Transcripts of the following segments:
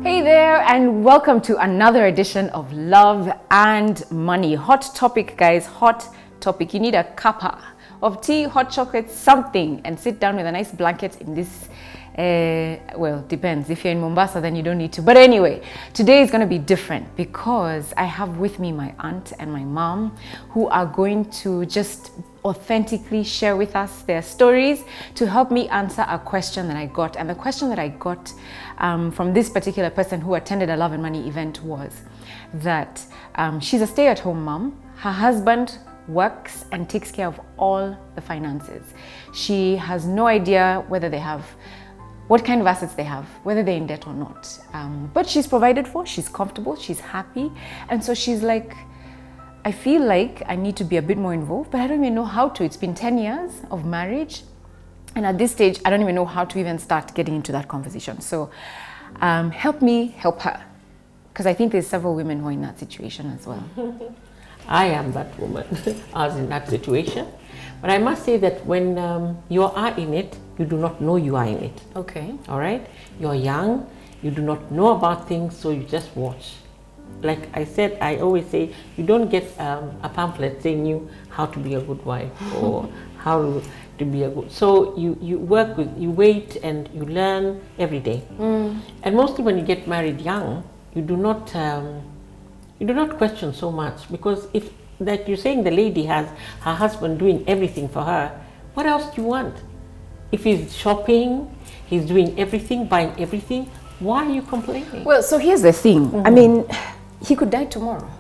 Hey there, and welcome to another edition of Love and Money. Hot topic, guys, hot topic. You need a cuppa of tea, hot chocolate, something, and sit down with a nice blanket in this, well, depends. If you're in Mombasa, then you don't need to. But anyway, today is going to be different because I have with me my aunt and my mom who are going to just authentically share with us their stories to help me answer a question that I got. And the question that I got from this particular person who attended a Love and Money event was that she's a stay-at-home mom. Her husband works and takes care of all the finances. She has no idea whether they have, what kind of assets they have, whether they're in debt or not. But she's provided for, she's comfortable, she's happy. And so she's like, I feel like I need to be a bit more involved, but I don't even know how to. It's been 10 years of marriage. And at this stage, I don't even know how to even start getting into that conversation. So help me help her. Because I think there's several women who are in that situation as well. I am that woman. I was in that situation. But I must say that when you are in it, you do not know you are in it. Okay. All right? You're young, you do not know about things, so you just watch. Like I said, I always say, you don't get a pamphlet saying you how to be a good wife or how to be a good. So you work with, you wait and you learn every day. And mostly when you get married young, you do not question so much, because if, like you're saying, the lady has her husband doing everything for her, what else do you want? If he's shopping, he's doing everything, buying everything, why are you complaining? Well, so here's the thing. I mean, he could die tomorrow,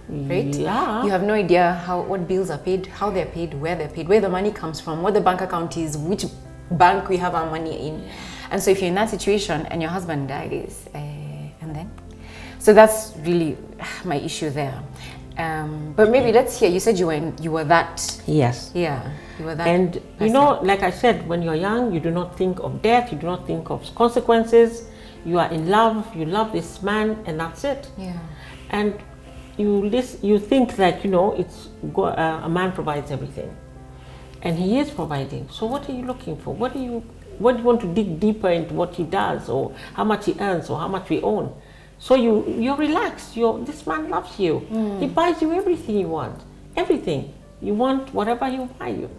right? Yeah. You have no idea what bills are paid, how they're paid, where the money comes from, what the bank account is, which bank we have our money in. And so if you're in that situation and your husband dies, and then? So that's really my issue there. But maybe let's hear, you said you were that. Yes. Yeah, you were that. And person. you know, like I said, when you're young, you do not think of death, you do not think of consequences. You are in love, you love this man, and that's it. Yeah. And you think that, you know, a man provides everything, and he is providing. So what are you looking for? What do you want to dig deeper into what he does, or how much he earns, or how much we own? So you're relaxed. This man loves you. He buys you everything you want, everything you want, whatever he'll buy you.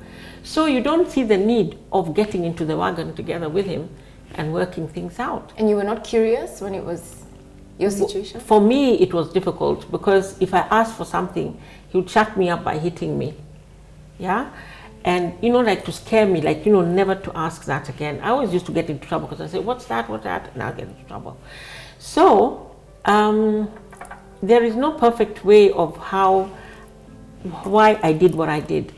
So you don't see the need of getting into the wagon together with him and working things out. And you were not curious when it was your situation? For me, it was difficult, because if I asked for something, he would shut me up by hitting me. Yeah? And, you know, like to scare me, like, you know, never to ask that again. I always used to get into trouble, because I say, what's that, and I'll get into trouble. So, there is no perfect way of why I did what I did,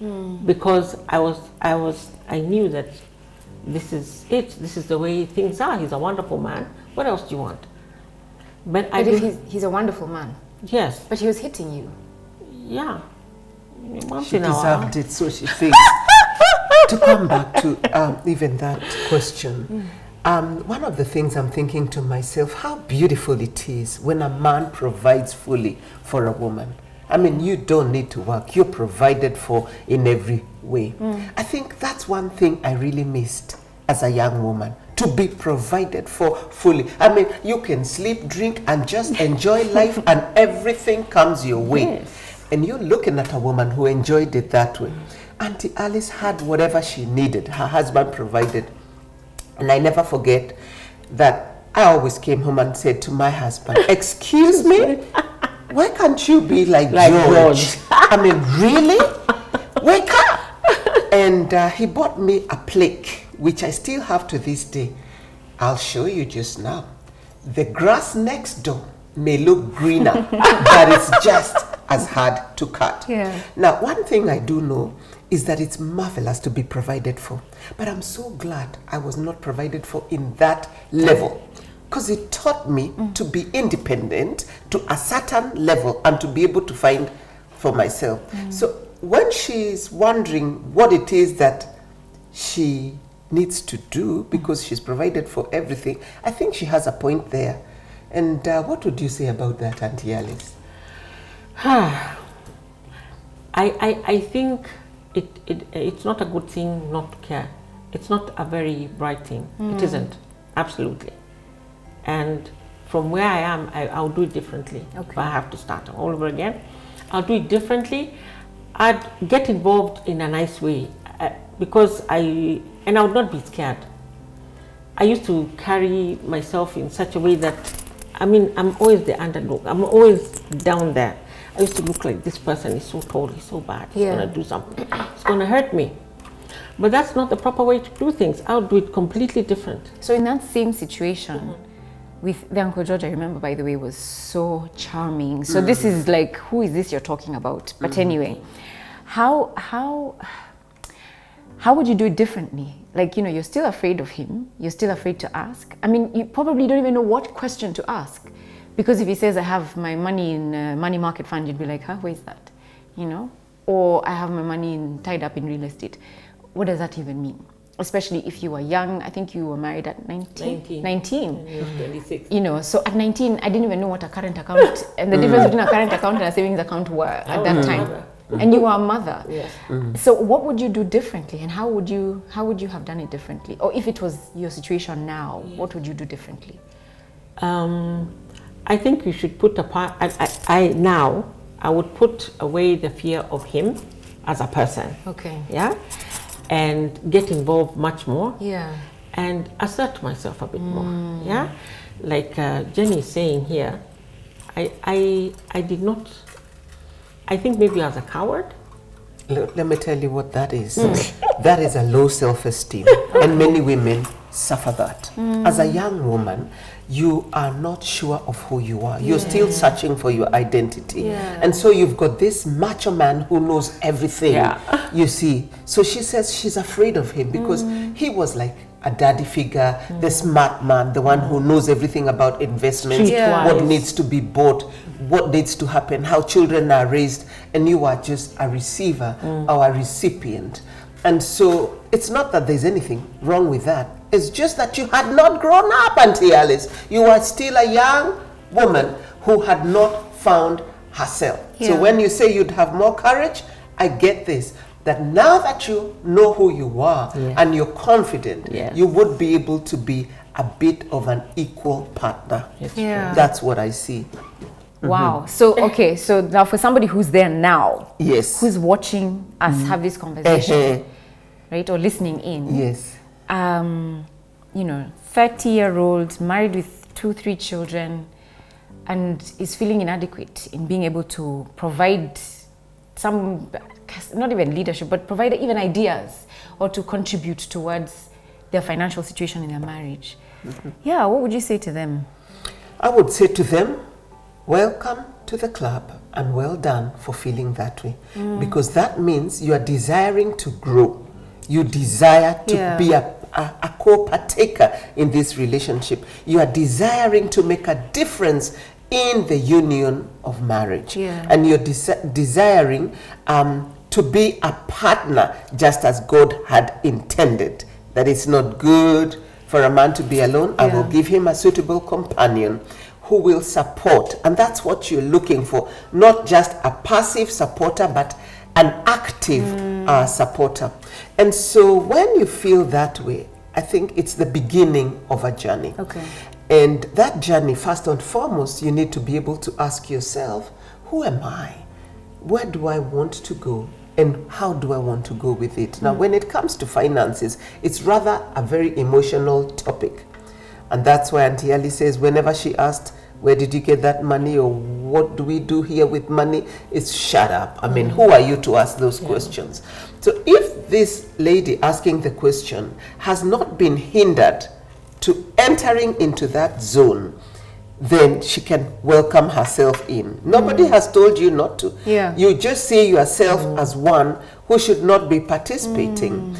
because I knew that this is it. This is the way things are. He's a wonderful man. What else do you want? But he's a wonderful man. Yes. But he was hitting you. Yeah. She deserved it, so she thinks. To come back to even that question, one of the things I'm thinking to myself, how beautiful it is when a man provides fully for a woman. I mean, you don't need to work. You're provided for in every way. I think that's one thing I really missed as a young woman, to be provided for fully. I mean, you can sleep, drink, and just enjoy life, and everything comes your way. Yes. And you're looking at a woman who enjoyed it that way. Auntie Alice had whatever she needed. Her husband provided. And I never forget that I always came home and said to my husband, excuse me? Why can't you be like George? I mean, really? Wake up! And he bought me a plaque, which I still have to this day. I'll show you just now. The grass next door may look greener, but it's just as hard to cut. Yeah. Now, one thing I do know is that it's marvelous to be provided for. But I'm so glad I was not provided for in that level, because it taught me to be independent to a certain level and to be able to find for myself. So when she's wondering what it is that she needs to do because she's provided for everything, I think she has a point there. And what would you say about that, Auntie Alice? I think it's not a good thing not to care. It's not a very bright thing. It isn't, absolutely. And from where I am, I'll do it differently. Okay. If I have to start all over again, I'll do it differently. I'd get involved in a nice way because I would not be scared. I used to carry myself in such a way that, I mean, I'm always the underdog. I'm always down there. I used to look like, this person is so tall, he's so bad, he's going to do something. It's going to hurt me. But that's not the proper way to do things. I'll do it completely different. So in that same situation, with the Uncle George, I remember, by the way, was so charming. So this is like, who is this you're talking about? But anyway, how would you do it differently? Like, you know, you're still afraid of him. You're still afraid to ask. I mean, you probably don't even know what question to ask. Because if he says, I have my money in a money market fund, you'd be like, huh, where is that? You know? Or I have my money tied up in real estate. What does that even mean? Especially if you were young. I think you were married at 19. 19. And he was 26. You know, so at 19, I didn't even know what a current account and the difference between a current account and a savings account were at that time. And you were a mother. Yes. So what would you do differently, and how would you have done it differently? Or if it was your situation now, what would you do differently? I think you should put apart. I would put away the fear of him as a person. Okay. Yeah, and get involved much more. Yeah. And assert myself a bit more. Yeah, like Jenny is saying here, I did not. I think maybe I was a coward. Let me tell you what that is. That is a low self-esteem, and many women suffer that. As a young woman, you are not sure of who you are. You're still searching for your identity. And so you've got this macho man who knows everything, you see. So she says she's afraid of him because he was like a daddy figure, the smart man, the one who knows everything about investments, what needs to be bought, what needs to happen, how children are raised, and you are just a receiver or a recipient. And so it's not that there's anything wrong with that. It's just that you had not grown up, Auntie Alice. You were still a young woman who had not found herself. So when you say you'd have more courage, I get this. That now that you know who you are and you're confident, you would be able to be a bit of an equal partner. That's what I see. Wow. So, okay. So now for somebody who's there now, who's watching us have this conversation, right, or listening in, you know, 30-year-old, married with 2-3 children, and is feeling inadequate in being able to provide some, not even leadership, but provide even ideas or to contribute towards their financial situation in their marriage. Yeah, what would you say to them? I would say to them, welcome to the club and well done for feeling that way. Because that means you are desiring to grow. You desire to be a co-partaker in this relationship. You are desiring to make a difference in the union of marriage. And you're desiring to be a partner just as God had intended. That it's not good for a man to be alone. I will give him a suitable companion who will support. And that's what you're looking for. Not just a passive supporter, but an active supporter. And so when you feel that way, I think it's the beginning of a journey. And that journey, first and foremost, you need to be able to ask yourself, who am I? Where do I want to go? And how do I want to go with it? Now, when it comes to finances, it's rather a very emotional topic. And that's why Auntie Ali says, whenever she asked, where did you get that money, or what do we do here with money? It's shut up. I mean, who are you to ask those questions? So if this lady asking the question has not been hindered to entering into that zone, then she can welcome herself in. Nobody has told you not to. You just see yourself as one who should not be participating.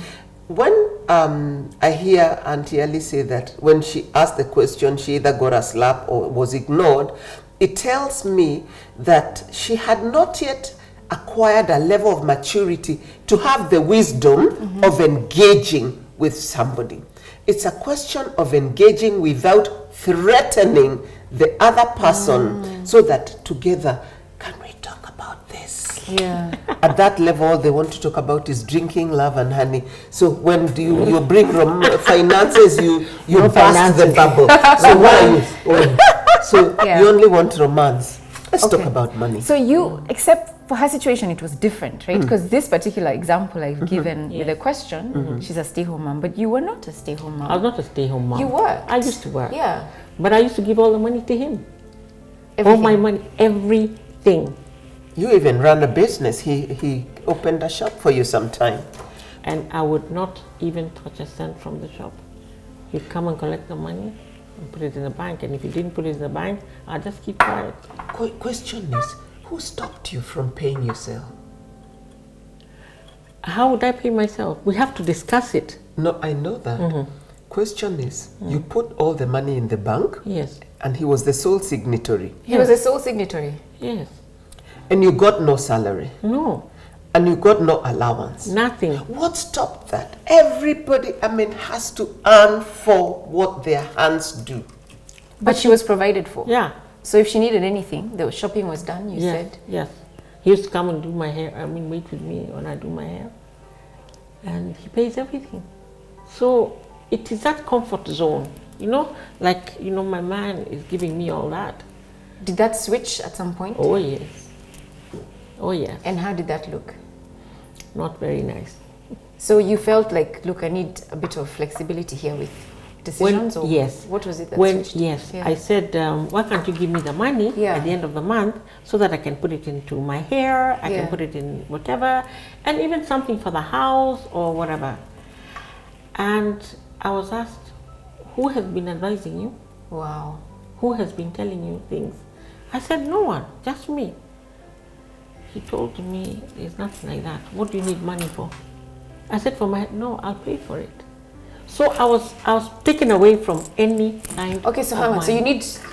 When I hear Auntie Ali say that when she asked the question, she either got a slap or was ignored, it tells me that she had not yet acquired a level of maturity to have the wisdom of engaging with somebody. It's a question of engaging without threatening the other person, so that together, can we talk about this? At that level, all they want to talk about is drinking, love, and honey. So when do you bring finances, you burst the bubble. So what are you? So Yeah. you only want romance. Let's Okay. talk about money. So you, except for her situation, it was different, right? Because this particular example I've given with a question, she's a stay-home mom, but you were not a stay-home mom. I was not a stay-home mom. You worked. I used to work. Yeah. But I used to give all the money to him. Everything. All my money, everything. You even ran a business. He opened a shop for you sometime. And I would not even touch a cent from the shop. He'd come and collect the money and put it in the bank. And if he didn't put it in the bank, I'd just keep quiet. Question is, who stopped you from paying yourself? How would I pay myself? We have to discuss it. No, I know that. Question is, you put all the money in the bank, Yes. and he was the sole signatory, He was a sole signatory. Yes. and you got no salary, No. and you got no allowance. Nothing. What stopped that? Everybody, has to earn for what their hands do. But she was provided for. Yeah. So if she needed anything, the shopping was done, you Yes. said? Yes. He used to come and do my hair. Wait with me when I do my hair. And he pays everything. So it is that comfort zone. My man is giving me all that. Did that switch at some point? Oh, yes. Oh, yes. And how did that look? Not very nice. So you felt like, look, I need a bit of flexibility here with decisions? Or yes. what was it that switched? Yes. Yeah. I said, why can't you give me the money Yeah. at the end of the month so that I can put it into my hair, I Yeah. can put it in whatever, and even something for the house or whatever. And I was asked, who has been advising you? Wow. Who has been telling you things? I said, no one, just me. He told me, it's nothing like that. What do you need money for? I said, no, I'll pay for it. So I was taken away from any kind Okay, so of hang on. So money.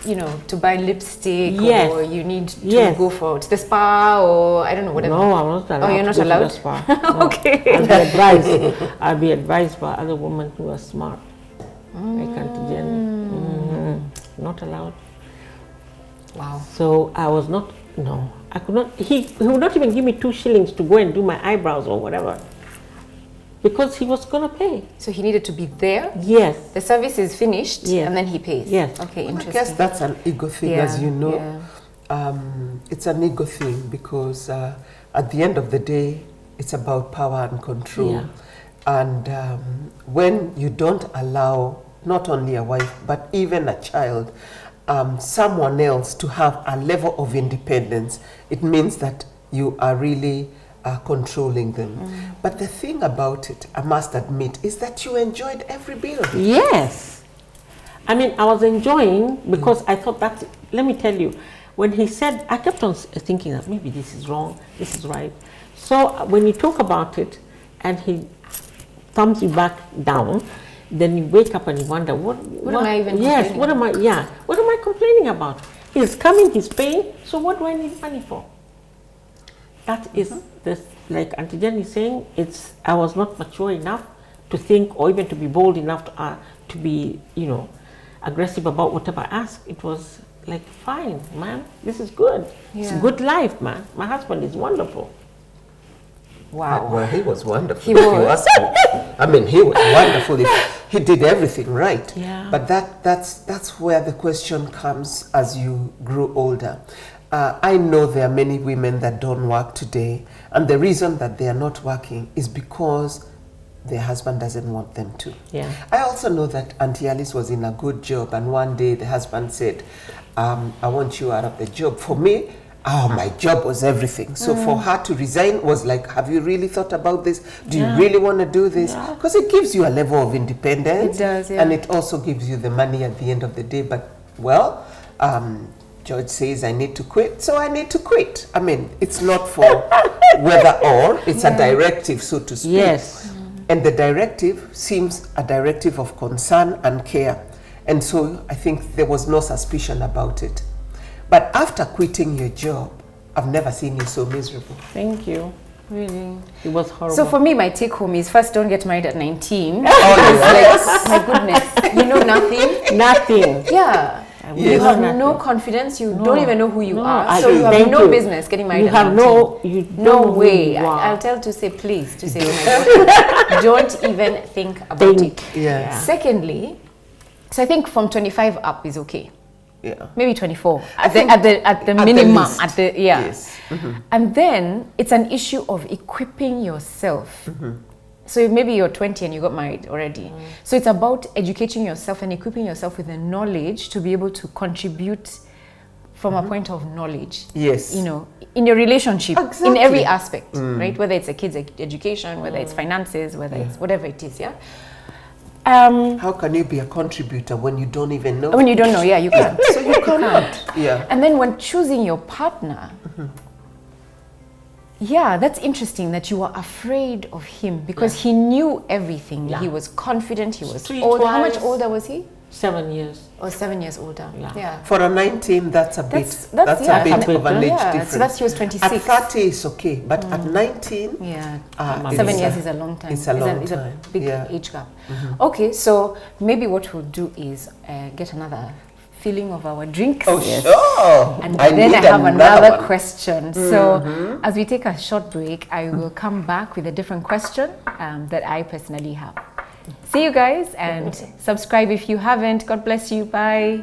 you need, to buy lipstick, Yes. or you need to Yes. go to the spa, or I don't know, whatever. No, I'm not allowed. Oh, you're not to go to allowed? the spa. No. Okay. I'll be advised by other women who are smart. Like Auntie Jen. Not allowed. Wow. So I was not. No, I could not. He would not even give me 2 shillings to go and do my eyebrows or whatever, because he was gonna pay. So he needed to be there. Yes. The service is finished, Yes. and then he pays. Yes. Okay, I interesting. guess that's an ego thing, Yeah, as you know. yeah. It's an ego thing because at the end of the day, it's about power and control. Yeah. And when you don't allow not only a wife, but even a child, someone else to have a level of independence, it means that you are really controlling them. But the thing about it, I must admit, is that you enjoyed every bit of it. Yes. I was enjoying because I thought that. Let me tell you, when he said, I kept on thinking that maybe this is wrong, this is right. So when you talk about it, and he thumbs you back down, then you wake up and you wonder, what am I even Yes, complaining what am I complaining about? He's coming, he's paying, so what do I need money for? That is this, like Auntie Jen is saying, I was not mature enough to think or even to be bold enough to be, aggressive about whatever I asked. It was like, fine, man, this is good. It's a Yeah. good life, man. My husband is wonderful. Wow. Well, he was wonderful. He if you was. ask me. He was wonderful. He did everything right. Yeah. But that's where the question comes as you grow older. I know there are many women that don't work today, and the reason that they are not working is because their husband doesn't want them to. Yeah. I also know that Auntie Alice was in a good job, and one day the husband said, I want you out of the job. For me, my job was everything. So for her to resign was like, have you really thought about this? Do you really want to do this? Because it gives you a level of independence. It does, yeah. And it also gives you the money at the end of the day. But, well, George says I need to quit, so I need to quit. It's not for whether or, it's a directive, so to speak. Yes. And the directive seems a directive of concern and care. And so I think there was no suspicion about it. But after quitting your job, I've never seen you so miserable. Thank you. Really? It was horrible. So for me, my take home is first, don't get married at 19. Oh, Like, my goodness, you know nothing. Nothing. Yeah. Yes. You have Nothing. no confidence. You don't even know who you No, are. I So you have thank no you. business getting married You at have 19. you don't No know who way. you are. I'll tell to say, please, to say, oh my God, don't even think about it. Yeah. Secondly, so I think from 25 up is okay. Yeah. maybe 24 I at think the minimum, least. at the yeah. Yes. And then it's an issue of equipping yourself. So maybe you're 20 and you got married already. So it's about educating yourself and equipping yourself with the knowledge to be able to contribute from a point of knowledge. Yes. You know, in your relationship, in Exactly. every aspect, right? Whether it's a kid's education, whether it's finances, whether it's whatever it is, yeah? How can you be a contributor when you don't even know? When you don't know, yeah, you can't. So you can't. Yeah. And then when choosing your partner, yeah, that's interesting that you were afraid of him because he knew everything. Yeah. He was confident, he was Street old. How much wise. older was he? 7 years. Or 7 years older. Yeah. For a 19, that's a bit. That's a bit yeah. of an age Yeah, difference. so that's he was 26. At 30 is okay, but at 19, Yeah. it's 7 years is a long time. It's a long It's time. a big Yeah. age gap. Okay, so maybe what we'll do is get another filling of our drinks. Oh, sure. And I then need I have another one. question. So as we take a short break, I will come back with a different question that I personally have. See you guys and subscribe if you haven't. God bless you. Bye.